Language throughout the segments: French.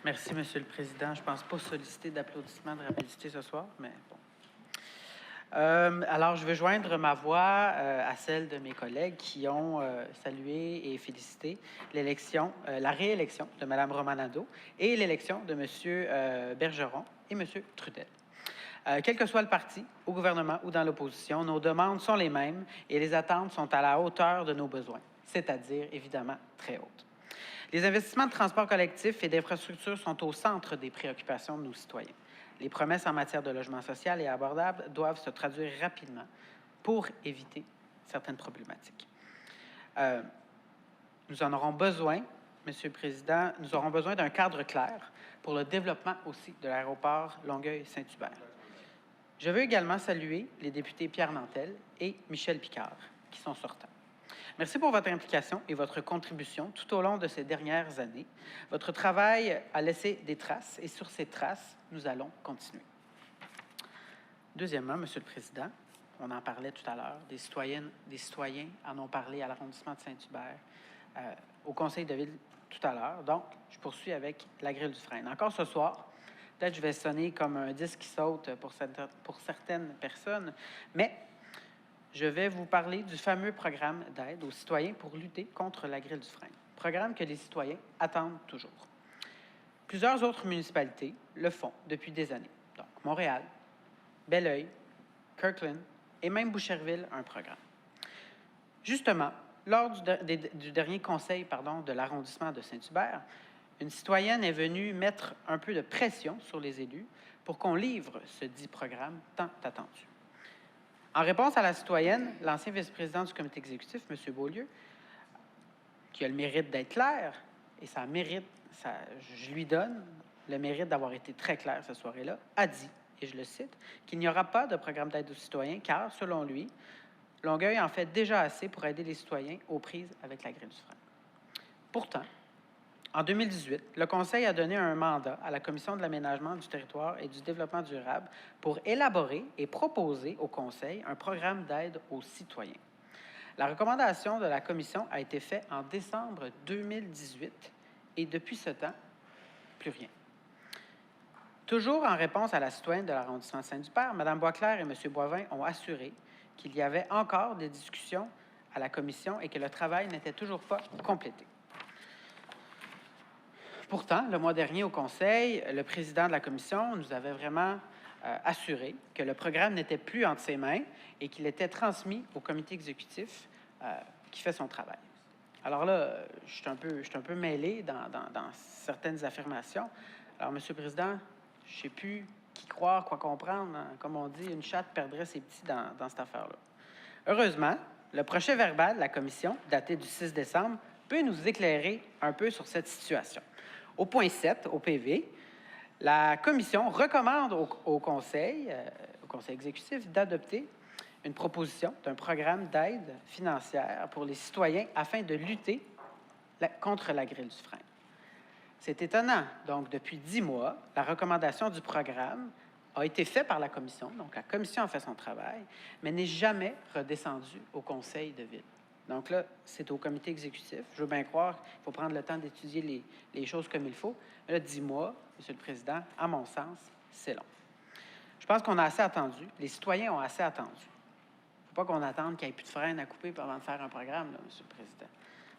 Merci, Monsieur le Président. Je ne pense pas solliciter d'applaudissements de rapidité ce soir, mais bon. Alors, je veux joindre ma voix à celle de mes collègues qui ont salué et félicité la réélection de Mme Romanado et l'élection de M. Bergeron et M. Trudel. Quel que soit le parti, au gouvernement ou dans l'opposition, nos demandes sont les mêmes et les attentes sont à la hauteur de nos besoins, c'est-à-dire évidemment très hautes. Les investissements de transport collectif et d'infrastructures sont au centre des préoccupations de nos citoyens. Les promesses en matière de logement social et abordable doivent se traduire rapidement pour éviter certaines problématiques. Nous en aurons besoin, Monsieur le Président, nous aurons besoin d'un cadre clair pour le développement aussi de l'aéroport Longueuil-Saint-Hubert. Je veux également saluer les députés Pierre Nantel et Michel Picard, qui sont sortants. Merci pour votre implication et votre contribution tout au long de ces dernières années. Votre travail a laissé des traces et sur ces traces, nous allons continuer. Deuxièmement, Monsieur le Président, on en parlait tout à l'heure, des citoyens en ont parlé à l'arrondissement de Saint-Hubert, au conseil de ville tout à l'heure. Donc, je poursuis avec la grille du frein. Encore ce soir, peut-être je vais sonner comme un disque qui saute pour certaines personnes, mais je vais vous parler du fameux programme d'aide aux citoyens pour lutter contre la grille du frein, programme que les citoyens attendent toujours. Plusieurs autres municipalités le font depuis des années. Donc, Montréal, Belleuil, Kirkland et même Boucherville a un programme. Justement, lors du dernier conseil de l'arrondissement de Saint-Hubert, une citoyenne est venue mettre un peu de pression sur les élus pour qu'on livre ce dit programme tant attendu. En réponse à la citoyenne, l'ancien vice-président du comité exécutif, M. Beaulieu, qui a le mérite d'être clair, et je lui donne le mérite d'avoir été très clair cette soirée-là, a dit, et je le cite, qu'il n'y aura pas de programme d'aide aux citoyens car, selon lui, Longueuil en fait déjà assez pour aider les citoyens aux prises avec la grille du frein. Pourtant, en 2018, le Conseil a donné un mandat à la Commission de l'aménagement du territoire et du développement durable pour élaborer et proposer au Conseil un programme d'aide aux citoyens. La recommandation de la Commission a été faite en décembre 2018 et depuis ce temps, plus rien. Toujours en réponse à la citoyenne de l'arrondissement Saint-Hubert, Mme Boisclair et M. Boivin ont assuré qu'il y avait encore des discussions à la Commission et que le travail n'était toujours pas complété. Pourtant, le mois dernier au Conseil, le président de la Commission nous avait vraiment assuré que le programme n'était plus entre ses mains et qu'il était transmis au comité exécutif qui fait son travail. Alors là, je suis un peu mêlé dans certaines affirmations. Alors, M. le Président, je ne sais plus qui croire, quoi comprendre. Hein. Comme on dit, une chatte perdrait ses petits dans cette affaire-là. Heureusement, le projet verbal de la Commission, daté du 6 décembre, peut nous éclairer un peu sur cette situation. Au point 7, au PV, la Commission recommande au Conseil exécutif d'adopter une proposition d'un programme d'aide financière pour les citoyens afin de lutter contre la grille du frein. C'est étonnant. Donc, depuis 10 mois, la recommandation du programme a été faite par la Commission. Donc, la Commission a fait son travail, mais n'est jamais redescendue au Conseil de ville. Donc là, c'est au comité exécutif. Je veux bien croire qu'il faut prendre le temps d'étudier les choses comme il faut. Mais là, 10 mois, Monsieur le Président, à mon sens, c'est long. Je pense qu'on a assez attendu. Les citoyens ont assez attendu. Il ne faut pas qu'on attende qu'il n'y ait plus de frein à couper avant de faire un programme, là, Monsieur le Président.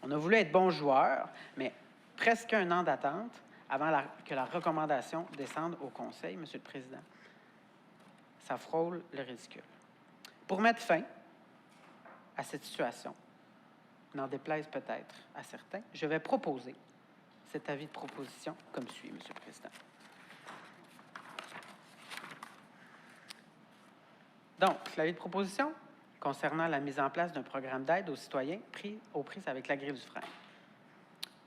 On a voulu être bons joueurs, mais presque un an d'attente avant que la recommandation descende au Conseil, Monsieur le Président. Ça frôle le ridicule. Pour mettre fin à cette situation, n'en déplaise peut-être à certains, je vais proposer cet avis de proposition comme suit, Monsieur le Président. Donc, l'avis de proposition concernant la mise en place d'un programme d'aide aux citoyens aux prises avec la grille du frein.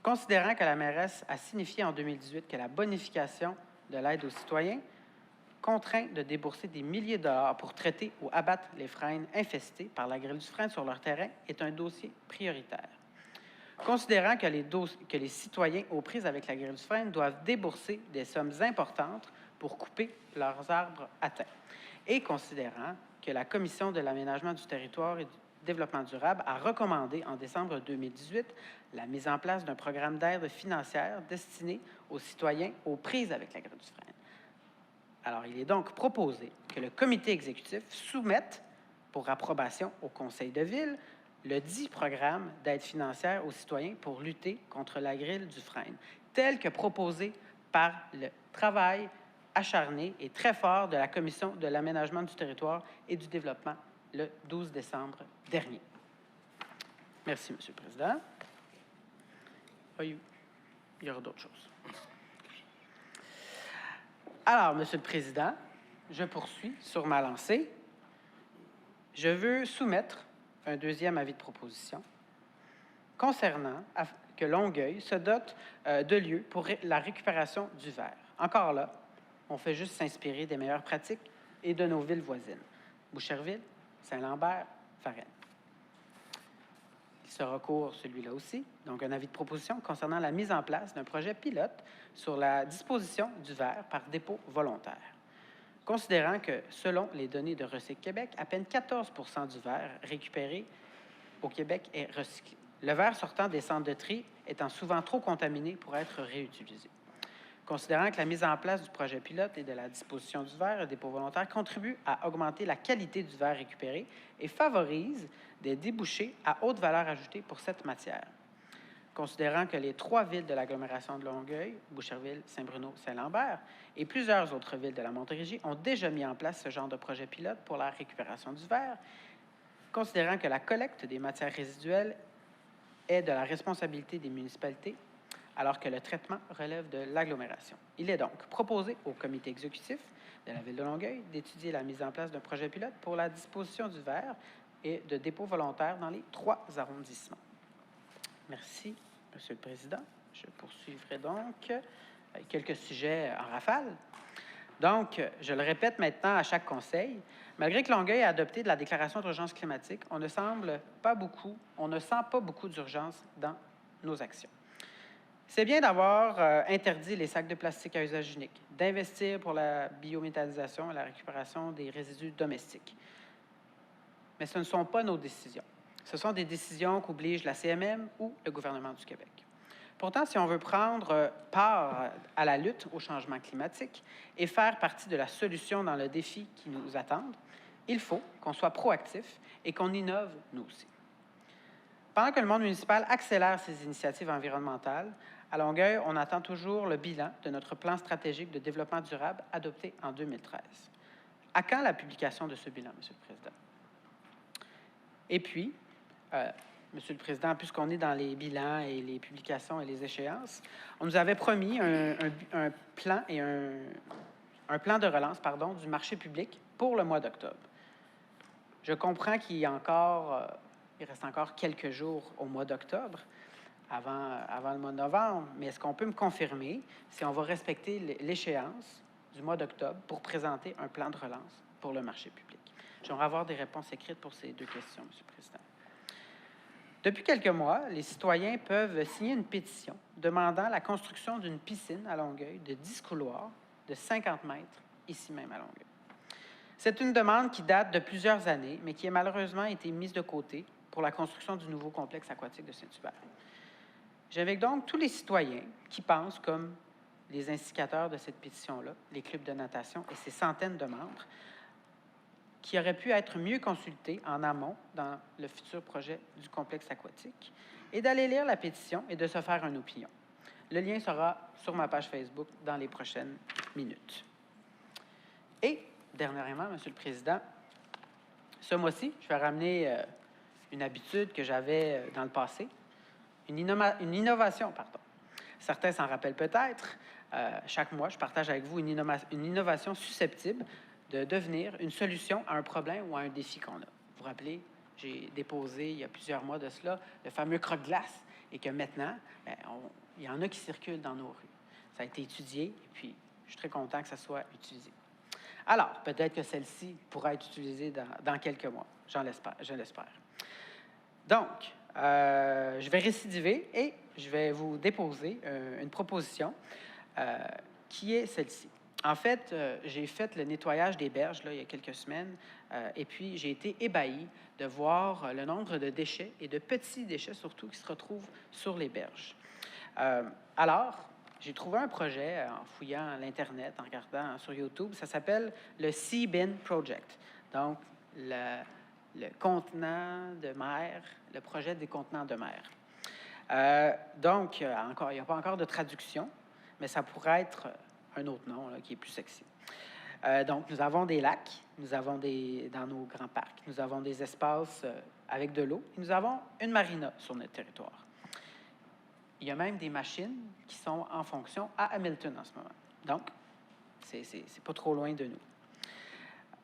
Considérant que la mairesse a signifié en 2018 que la bonification de l'aide aux citoyens contraint de débourser des milliers de dollars pour traiter ou abattre les frênes infestés par la grille du frein sur leur terrain est un dossier prioritaire. Considérant que les citoyens aux prises avec la grille du frein doivent débourser des sommes importantes pour couper leurs arbres atteints, et considérant que la Commission de l'aménagement du territoire développement durable a recommandé en décembre 2018 la mise en place d'un programme d'aide financière destiné aux citoyens aux prises avec la grêle du frêne. Alors, il est donc proposé que le comité exécutif soumette pour approbation au conseil de ville le dit programme d'aide financière aux citoyens pour lutter contre la grêle du frêne, tel que proposé par le travail acharné et très fort de la Commission de l'aménagement du territoire et du développement le 12 décembre dernier. Merci, M. le Président. Il y aura d'autres choses. Alors, M. le Président, je poursuis sur ma lancée. Je veux soumettre un deuxième avis de proposition concernant que Longueuil se dote de lieux pour la récupération du verre. Encore là, on fait juste s'inspirer des meilleures pratiques et de nos villes voisines. Boucherville, Saint-Lambert, Varennes. Il sera court celui-là aussi. Donc, un avis de proposition concernant la mise en place d'un projet pilote sur la disposition du verre par dépôt volontaire. Considérant que, selon les données de Recycle Québec, à peine 14 du verre récupéré au Québec est recyclé. Le verre sortant des centres de tri étant souvent trop contaminé pour être réutilisé. Considérant que la mise en place du projet pilote et de la disposition du verre et dépôt volontaire contribue à augmenter la qualité du verre récupéré et favorise des débouchés à haute valeur ajoutée pour cette matière. Considérant que les 3 villes de l'agglomération de Longueuil, Boucherville, Saint-Bruno, Saint-Lambert et plusieurs autres villes de la Montérégie ont déjà mis en place ce genre de projet pilote pour la récupération du verre, considérant que la collecte des matières résiduelles est de la responsabilité des municipalités, alors que le traitement relève de l'agglomération. Il est donc proposé au comité exécutif de la ville de Longueuil d'étudier la mise en place d'un projet pilote pour la disposition du verre et de dépôt volontaire dans les 3 arrondissements. Merci, Monsieur le Président. Je poursuivrai donc avec quelques sujets en rafale. Donc, je le répète maintenant à chaque conseil, malgré que Longueuil a adopté de la déclaration d'urgence climatique, on ne sent pas beaucoup d'urgence dans nos actions. C'est bien d'avoir interdit les sacs de plastique à usage unique, d'investir pour la biométhanisation et la récupération des résidus domestiques. Mais ce ne sont pas nos décisions. Ce sont des décisions qu'oblige la CMM ou le gouvernement du Québec. Pourtant, si on veut prendre part à la lutte au changement climatique et faire partie de la solution dans le défi qui nous attend, il faut qu'on soit proactif et qu'on innove nous aussi. Pendant que le monde municipal accélère ses initiatives environnementales, à Longueuil, on attend toujours le bilan de notre plan stratégique de développement durable adopté en 2013. À quand la publication de ce bilan, M. le Président? Et puis, Monsieur le Président, puisqu'on est dans les bilans et les publications et les échéances, on nous avait promis un plan et un plan de relance du marché public pour le mois d'octobre. Je comprends qu'il reste encore quelques jours au mois d'octobre, avant le mois de novembre, mais est-ce qu'on peut me confirmer si on va respecter l'échéance du mois d'octobre pour présenter un plan de relance pour le marché public? J'aimerais avoir des réponses écrites pour ces 2 questions, M. le Président. Depuis quelques mois, les citoyens peuvent signer une pétition demandant la construction d'une piscine à Longueuil de 10 couloirs de 50 mètres, ici même à Longueuil. C'est une demande qui date de plusieurs années, mais qui a malheureusement été mise de côté pour la construction du nouveau complexe aquatique de Saint-Hubert. J'invite donc tous les citoyens qui pensent comme les instigateurs de cette pétition-là, les clubs de natation et ces centaines de membres, qui auraient pu être mieux consultés en amont dans le futur projet du complexe aquatique, et d'aller lire la pétition et de se faire une opinion. Le lien sera sur ma page Facebook dans les prochaines minutes. Et, dernièrement, M. le Président, ce mois-ci, je vais ramener une habitude que j'avais dans le passé, une innovation. Certains s'en rappellent peut-être. Chaque mois, je partage avec vous une innovation susceptible de devenir une solution à un problème ou à un défi qu'on a. Vous vous rappelez, j'ai déposé il y a plusieurs mois de cela le fameux croque-glace et que maintenant, il y en a qui circulent dans nos rues. Ça a été étudié et puis je suis très content que ça soit utilisé. Alors, peut-être que celle-ci pourra être utilisée dans quelques mois. Je l'espère. Donc, je vais récidiver et je vais vous déposer une proposition qui est celle-ci. En fait, j'ai fait le nettoyage des berges là, il y a quelques semaines, et puis j'ai été ébahi de voir le nombre de déchets et de petits déchets surtout qui se retrouvent sur les berges. Alors, j'ai trouvé un projet en fouillant l'Internet, en regardant sur YouTube. Ça s'appelle le Sea Bin Project. Donc, le contenant de mer, le projet des contenants de mer. Donc, encore, il n'y a pas encore de traduction, mais ça pourrait être un autre nom là, qui est plus sexy. Donc, nous avons des lacs, nous avons dans nos grands parcs, nous avons des espaces avec de l'eau, et nous avons une marina sur notre territoire. Il y a même des machines qui sont en fonction à Hamilton en ce moment. Donc, c'est pas trop loin de nous.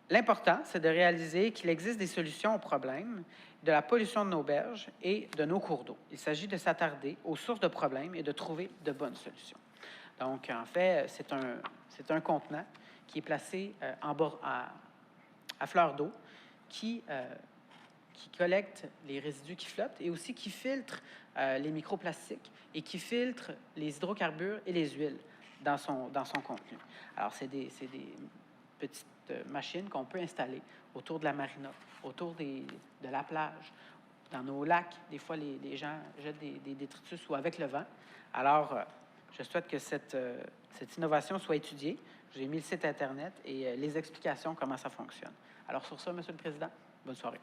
L'important, c'est de réaliser qu'il existe des solutions aux problèmes de la pollution de nos berges et de nos cours d'eau. Il s'agit de s'attarder aux sources de problèmes et de trouver de bonnes solutions. Donc, en fait, c'est un contenant qui est placé à fleur d'eau qui collecte les résidus qui flottent et aussi qui filtre les microplastiques et qui filtre les hydrocarbures et les huiles dans son contenu. Alors, c'est des petites machines qu'on peut installer autour de la marina, autour de la plage, dans nos lacs. Des fois, les gens jettent des détritus ou avec le vent. Alors, je souhaite que cette innovation soit étudiée. J'ai mis le site Internet et les explications, comment ça fonctionne. Alors, sur ça, Monsieur le Président, bonne soirée.